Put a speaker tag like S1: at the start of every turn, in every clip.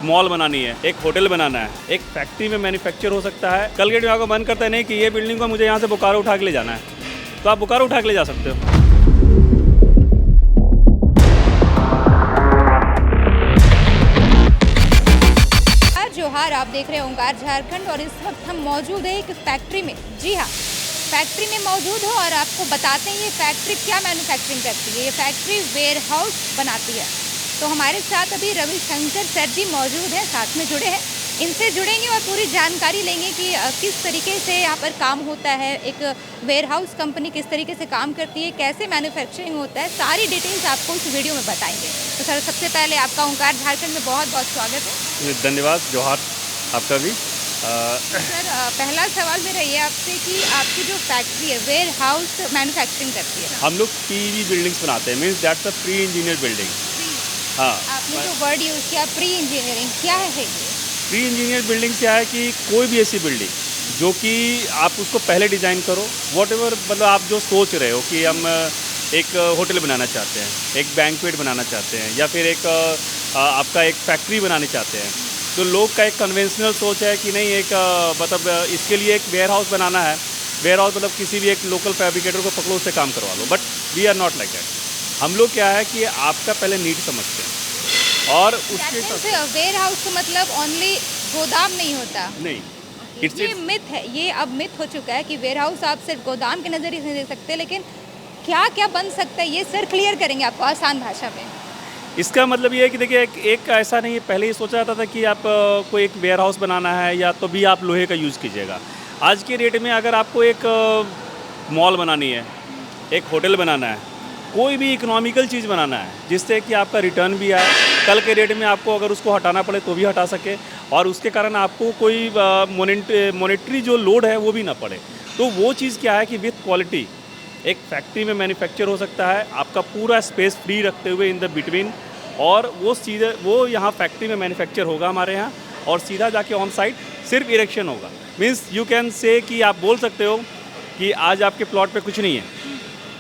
S1: Mall बनानी है, एक होटल बनाना है, एक फैक्ट्री में मैन्युफैक्चर हो सकता है। कल के दिन आपको मन करता है नहीं कि ये बिल्डिंग को मुझे यहाँ से बोकारो उठा के ले जाना है, तो आप बोकारो उठा के ले जा सकते हो।
S2: जोहार, आप देख रहे हैं ओंकार झारखंड और इस वक्त हम मौजूद है एक फैक्ट्री में। जी हाँ, फैक्ट्री में मौजूद हो और आपको बताते हैं ये फैक्ट्री क्या मैन्युफैक्चरिंग करती है। ये फैक्ट्री वेयर हाउस बनाती है। तो हमारे साथ अभी रविशंकर सर जी मौजूद हैं, साथ में जुड़े हैं। इनसे जुड़ेंगे और पूरी जानकारी लेंगे कि किस तरीके से यहाँ पर काम होता है, एक वेयर हाउस कंपनी किस तरीके से काम करती है, कैसे मैन्युफैक्चरिंग होता है, सारी डिटेल्स आपको इस वीडियो में बताएंगे। तो सर, सबसे पहले आपका ओंकार झारखंड में बहुत बहुत स्वागत है।
S1: धन्यवाद, जोहार आपका भी।
S2: सर, पहला सवाल मेरा ये आपसे कि आपकी जो फैक्ट्री है वेयर हाउस मैन्युफैक्चरिंग करती है।
S1: हम लोग पीवी बिल्डिंग्स बनाते हैं, means that's a pre engineer building. हाँ,
S2: आपने जो वर्ड यूज़ किया प्री इंजीनियरिंग, क्या है ये?
S1: प्री इंजीनियर बिल्डिंग क्या है कि कोई भी ऐसी बिल्डिंग जो कि आप उसको पहले डिज़ाइन करो, वॉटएवर, मतलब आप जो सोच रहे हो कि हम एक होटल बनाना चाहते हैं, एक बैंक्वेट बनाना चाहते हैं, या फिर एक आपका एक फैक्ट्री बनाना चाहते हैं, तो लोग का एक कन्वेंशनल सोच है कि नहीं, एक मतलब इसके लिए एक वेयर हाउस बनाना है। वेयर हाउस मतलब किसी भी एक लोकल फैब्रिकेटर को पकड़ो, उससे काम करवा लो। But we are not like that. हम लोग क्या है कि आपका पहले नीड समझते हैं और उसके साथ
S2: वेयर हाउस का मतलब ओनली गोदाम नहीं होता।
S1: नहीं,
S2: ये मिथ है, ये अब मिथ हो चुका है कि वेयर हाउस आप सिर्फ गोदाम के नज़रिए से दे सकते हैं, लेकिन क्या क्या बन सकता है ये सर क्लियर करेंगे आपको आसान भाषा में।
S1: इसका मतलब ये है कि देखिए, एक ऐसा नहीं है, पहले ही सोचा जाता था कि आप को एक वेयर हाउस बनाना है या तो भी आप लोहे का यूज़ कीजिएगा। आज के रेट में अगर आपको एक मॉल बनानी है, एक होटल बनाना है, कोई भी इकोनॉमिकल चीज़ बनाना है जिससे कि आपका रिटर्न भी आए, कल के रेट में आपको अगर उसको हटाना पड़े तो भी हटा सके, और उसके कारण आपको कोई मॉनेटरी जो लोड है वो भी ना पड़े, तो वो चीज़ क्या है कि विथ क्वालिटी एक फैक्ट्री में मैन्युफैक्चर हो सकता है, आपका पूरा स्पेस फ्री रखते हुए इन द बिटवीन, और वो सीधे वो यहाँ फैक्ट्री में मैन्युफैक्चर होगा हमारे यहाँ, और सीधा जाके ऑन साइट सिर्फ इरेक्शन होगा। मीन्स यू कैन से कि आप बोल सकते हो कि आज आपके प्लॉट पे कुछ नहीं है,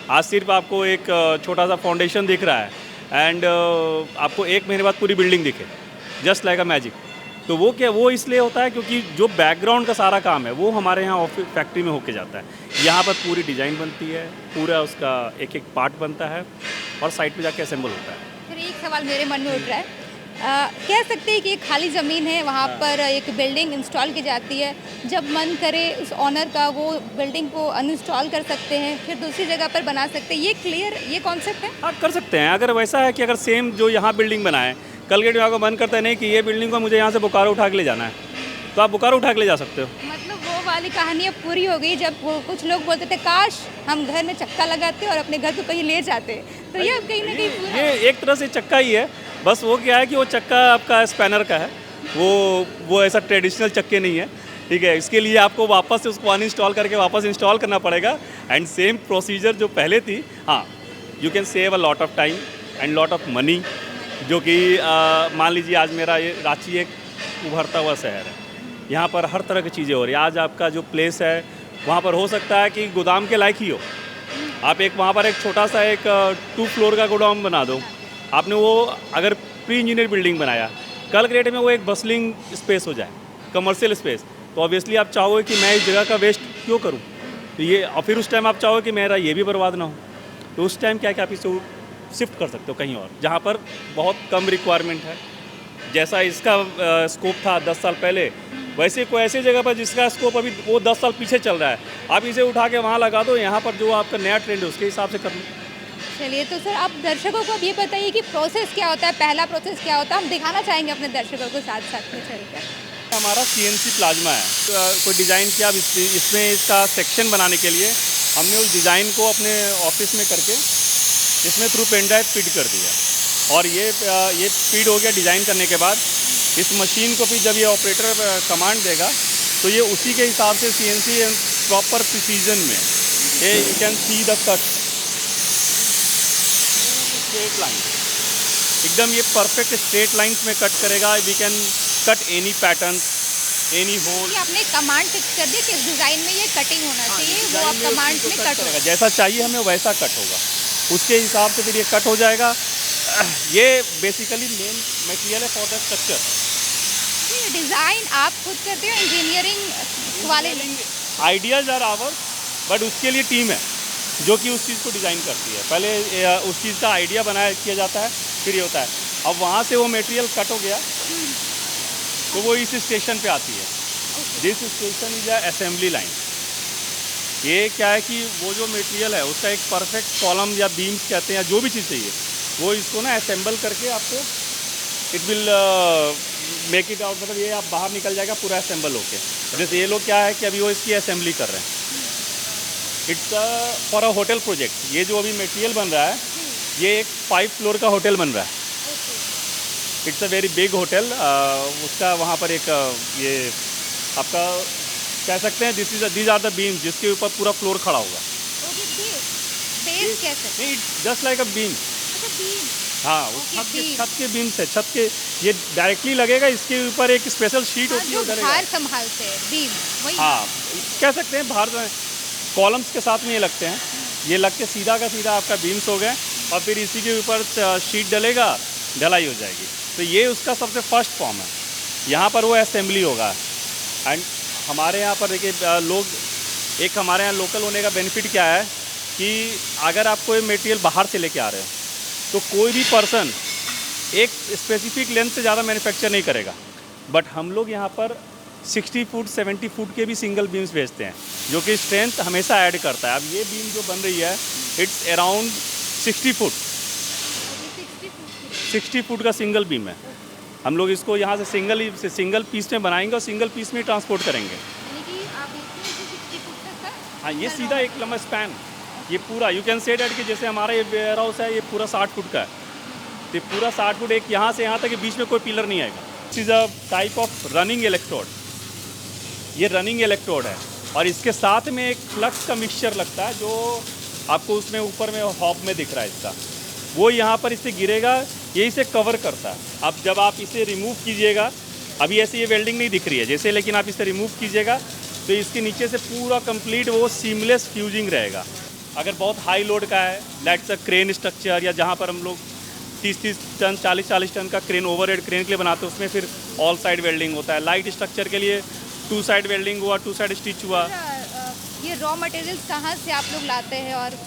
S1: आज सिर्फ आपको एक छोटा सा फाउंडेशन दिख रहा है, एंड आपको 1 महीने बाद पूरी बिल्डिंग दिखे, जस्ट लाइक अ मैजिक। तो वो क्या, वो इसलिए होता है क्योंकि जो बैकग्राउंड का सारा काम है वो हमारे यहाँ ऑफिस फैक्ट्री में होके जाता है। यहाँ पर पूरी डिज़ाइन बनती है, पूरा उसका एक एक पार्ट बनता है और साइट पे जाके असेंबल होता है।
S2: फिर एक सवाल मेरे मन में उठ रहा है, कह सकते हैं कि एक खाली ज़मीन है, वहाँ पर एक बिल्डिंग इंस्टॉल की जाती है, जब मन करे उस ऑनर का वो बिल्डिंग को अनइंस्टॉल कर सकते हैं, फिर दूसरी जगह पर बना सकते हैं। ये क्लियर, ये कॉन्सेप्ट है?
S1: आप कर सकते हैं। अगर वैसा है कि अगर सेम जो यहाँ बिल्डिंग बनाए, कल के दिन आपको मन करता है नहीं कि ये बिल्डिंग को मुझे यहाँ से बोकारो उठा के ले जाना है, तो आप बोकारो उठा के ले जा सकते हो।
S2: मतलब वो वाली कहानी अब पूरी हो गई जब वो कुछ लोग बोलते थे काश हम घर में चक्का लगाते और अपने घर को कहीं ले जाते, तो ये अब कहीं ना कहीं पूरा
S1: ये एक तरह से चक्का ही है, बस वो क्या है कि वो चक्का आपका स्पैनर का है, वो ऐसा ट्रेडिशनल चक्के नहीं है, ठीक है। इसके लिए आपको वापस से उसको अनइंस्टॉल करके वापस इंस्टॉल करना पड़ेगा, एंड सेम प्रोसीजर जो पहले थी। हाँ, you can save a lot of time and lot of money, जो कि मान लीजिए आज मेरा ये रांची एक उभरता हुआ शहर है, यहाँ पर हर तरह की चीज़ें हो रही है। आज आपका जो प्लेस है वहाँ पर हो सकता है कि गोदाम के लायक ही हो, आप एक वहाँ पर एक छोटा सा एक 2 फ्लोर का गोडाउन बना दो। आपने वो अगर प्री इंजीनियर बिल्डिंग बनाया, कल के डेट में वो एक बसलिंग स्पेस हो जाए, कमर्शियल स्पेस, तो ऑब्वियसली आप चाहोगे कि मैं इस जगह का वेस्ट क्यों करूँ, तो ये, और फिर उस टाइम आप चाहोगे कि मेरा ये भी बर्बाद ना हो, तो उस टाइम क्या आप इसे शिफ्ट कर सकते हो कहीं और जहाँ पर बहुत कम रिक्वायरमेंट है। जैसा इसका स्कोप था 10 साल पहले, वैसे कोई ऐसी जगह पर जिसका स्कोप अभी वो 10 साल पीछे चल रहा है, आप इसे उठा के वहाँ लगा दो, यहाँ पर जो आपका नया ट्रेंड है उसके हिसाब से कर लो।
S2: चलिए, तो सर आप दर्शकों को अब ये बताइए कि प्रोसेस क्या होता है, पहला प्रोसेस क्या होता है, हम दिखाना चाहेंगे अपने दर्शकों को साथ साथ में चलकर।
S1: हमारा CNC प्लाज्मा है, तो कोई डिज़ाइन किया, इसमें इसका सेक्शन बनाने के लिए हमने उस डिज़ाइन को अपने ऑफिस में करके इसमें थ्रू पेन ड्राइव फीड कर दिया, और ये फीड हो गया डिज़ाइन करने के बाद। इस मशीन को भी जब ये ऑपरेटर कमांड देगा तो ये उसी के हिसाब से CNC प्रॉपर प्रिसीजन में, ये you can see the cut, straight line, एकदम ये परफेक्ट स्ट्रेट लाइंस में कट करेगा। We can cut any pattern, any hole.
S2: आपने कमांड फिक्स कर दी कि इस डिज़ाइन में ये कटिंग होना चाहिए, वो आप कमांड में कट
S1: करेगा, जैसा चाहिए हमें वैसा कट होगा, उसके हिसाब से फिर ये कट हो जाएगा। ये बेसिकली मेन मटेरियल है फॉर द स्ट्रक्चर,
S2: ये डिज़ाइन आप खुद करते हो इंजीनियरिंग वाले?
S1: आइडियाज़ आर आवर, बट उसके लिए टीम है जो कि उस चीज़ को डिज़ाइन करती है। पहले उस चीज़ का आइडिया बनाया किया जाता है, फिर ये होता है। अब वहाँ से वो मटेरियल कट हो गया तो वो इस स्टेशन पे आती है। This station is a assembly line. ये क्या है कि वो जो मटेरियल है उसका एक परफेक्ट कॉलम या बीम्स कहते हैं या जो भी चीज़ चाहिए, वो इसको ना असेंबल करके आपको it will make it out, मतलब ये आप बाहर निकल जाएगा पूरा असेंबल होके। जैसे ये लोग क्या है कि अभी वो इसकी असेंबली कर रहे हैं। It's for a hotel project. ये जो अभी मटेरियल बन रहा है ये एक 5 फ्लोर का होटल बन रहा है। It's a very big hotel. उसका वहाँ पर एक ये आपका कह सकते हैं दीज आर द बीम्स जिसके ऊपर पूरा फ्लोर खड़ा होगा।
S2: बेस कैसे?
S1: नहीं, जस्ट लाइक अ बीम। हाँ, वो छत के बीम्स है। छत के ये डायरेक्टली लगेगा, इसके ऊपर एक स्पेशल शीट होती है
S2: जो भार संभालते हैं बीम, वही।
S1: हाँ, कह सकते हैं बाहर कॉलम्स के साथ में ये लगते हैं। ये लग के सीधा का सीधा आपका बीम्स हो गए और फिर इसी के ऊपर शीट डलेगा, ढलाई हो जाएगी। तो ये उसका सबसे फर्स्ट फॉर्म है। यहाँ पर वो असेंबली होगा। एंड हमारे यहाँ पर देखिए लोग, एक हमारे यहाँ लोकल होने का बेनिफिट क्या है कि अगर आप कोई मटेरियल बाहर से लेके आ रहे हो तो कोई भी पर्सन एक स्पेसिफिक लेंथ से ज़्यादा मैन्युफैक्चर नहीं करेगा। बट हम लोग यहाँ पर 60 फुट 70 फुट के भी सिंगल बीम्स भेजते हैं जो कि स्ट्रेंथ हमेशा ऐड करता है। अब ये बीम जो बन रही है इट्स अराउंड 60 फुट। 60 फुट का सिंगल बीम है। हम लोग इसको यहाँ से सिंगल पीस में बनाएंगे और सिंगल पीस में ट्रांसपोर्ट करेंगे। हाँ, ये सीधा एक लंबा स्पैन, ये पूरा यू कैन से डैट कि जैसे हमारा ये वेयर हाउस है ये पूरा 60 फुट का है। तो ये पूरा 60 फुट एक यहाँ से यहाँ तक बीच में कोई पिलर नहीं आएगा। This is a type of running electrode. ये रनिंग इलेक्ट्रोड है और इसके साथ में एक फ्लक्स का मिक्सचर लगता है जो आपको उसमें ऊपर में हॉब में दिख रहा है इसका। वो यहाँ पर इससे गिरेगा, ये इसे कवर करता है। अब जब आप इसे रिमूव कीजिएगा, अभी ऐसे ये वेल्डिंग नहीं दिख रही है जैसे, लेकिन आप इसे रिमूव कीजिएगा तो इसके नीचे से पूरा कंप्लीट वो सीमलेस फ्यूजिंग रहेगा। अगर बहुत हाई लोड का है, दैट्स अ क्रेन स्ट्रक्चर, या जहाँ पर हम लोग 30-30 टन 40-40 टन का क्रेन ओवरहेड क्रेन के लिए बनाते हैं, उसमें फिर ऑल साइड वेल्डिंग होता है। लाइट स्ट्रक्चर के लिए 2 साइड वेल्डिंग हुआ, 2 साइड स्टिच हुआ।
S2: ये रॉ मटेरियल्स कहाँ से आप लोग लाते हैं? और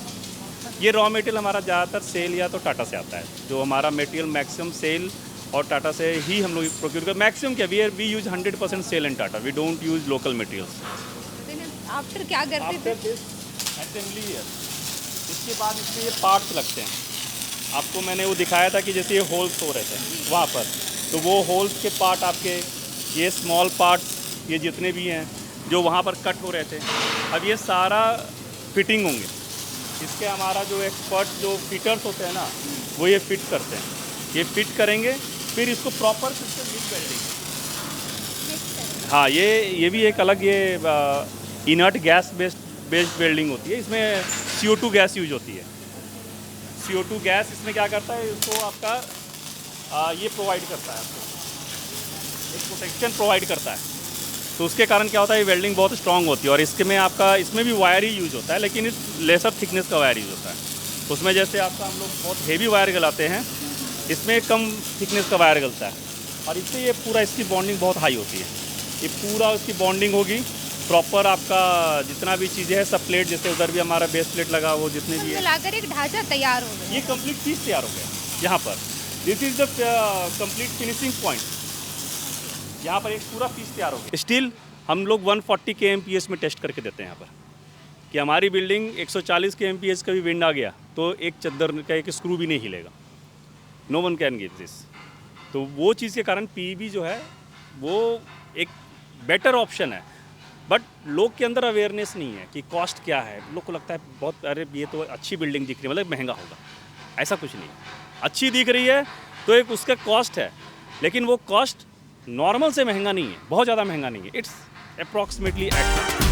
S1: ये रॉ मटेरियल हमारा ज़्यादातर सेल या तो टाटा से आता है। जो हमारा मटेरियल मैक्सिमम सेल और टाटा से ही हम लोग प्रोक्योर कर। मैक्सिमम क्या, we use 100% SAIL and Tata, we don't use local materials.
S2: After क्या करते थे?
S1: असेंबली है। इसके बाद इसमें ये पार्ट्स लगते हैं। आपको मैंने वो दिखाया था कि जैसे ये होल्स हो रहे थे वहाँ पर, तो वो होल्स के पार्ट आपके ये स्मॉल पार्ट्स ये जितने भी हैं जो वहाँ पर कट हो रहे थे, अब ये सारा फिटिंग होंगे। इसके हमारा जो एक्सपर्ट जो फिटर्स होते हैं ना, वो ये फिट करते हैं। ये फिट करेंगे, फिर इसको प्रॉपर सिस्टम मिक्स वेल्डिंग। हाँ, ये भी एक अलग ये इनर्ट गैस बेस्ड वेल्डिंग होती है। इसमें CO2 गैस यूज होती है। CO2 गैस इसमें क्या करता है, इसको आपका ये प्रोवाइड करता है, आपको एक प्रोटेक्शन प्रोवाइड करता है। तो उसके कारण क्या होता है, ये वेल्डिंग बहुत स्ट्रांग होती है। और इसमें आपका इसमें भी वायर ही यूज होता है, लेकिन इस लेसर थिकनेस का वायर यूज होता है। उसमें जैसे आपका हम लोग बहुत हेवी वायर गलाते हैं, इसमें कम थिकनेस का वायर गलता है और इससे ये पूरा इसकी बॉन्डिंग बहुत हाई होती है। ये पूरा उसकी बॉन्डिंग होगी प्रॉपर। आपका जितना भी चीज़ें हैं सब प्लेट, जैसे उधर भी हमारा बेस प्लेट लगा, वो जितने भी है
S2: मिलाकर एक ढांचा तैयार हो गया।
S1: ये कंप्लीट पीस तैयार हो गया यहाँ पर। This is the complete finishing point. यहाँ पर एक पूरा पीस तैयार हो गया। स्टील हम लोग 140 kmph में टेस्ट करके देते हैं यहाँ पर कि हमारी बिल्डिंग 140 kmph का भी विंड आ गया तो एक चद्दर का एक स्क्रू भी नहीं हिलेगा। No one can give this. तो वो चीज़ के कारण PEB जो है वो एक बेटर ऑप्शन है। बट लोग के अंदर अवेयरनेस नहीं है कि कॉस्ट क्या है। लोग को लगता है बहुत, अरे ये तो अच्छी बिल्डिंग दिख रही है मतलब महंगा होगा, ऐसा कुछ नहीं। अच्छी दिख रही है तो एक उसका कॉस्ट है, लेकिन वो कॉस्ट नॉर्मल से महंगा नहीं है, बहुत ज़्यादा महंगा नहीं है। It's approximately eight